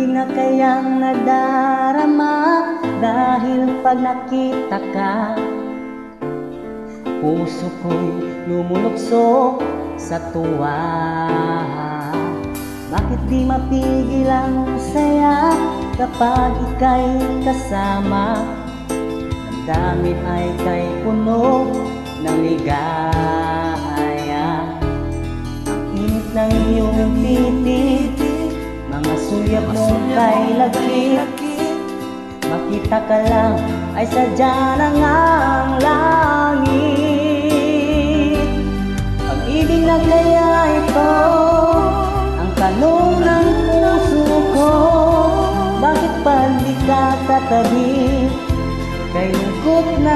Pag-ibig na kayang nadarama, dahil pag nakita ka, puso ko'y lumulukso sa tuwa. Bakit di mapigil ang saya kapag ika'y kasama? Damdamin ay kay puno ng ligaya. Ang init ng iyong titig, mga sulyap mong kay lagkit, makita ka lang ay sadya na ngang langit. Pag-ibig na kaya ito ang tanong ng puso ko, bakit pa di ka tatabi? Kay lungkot na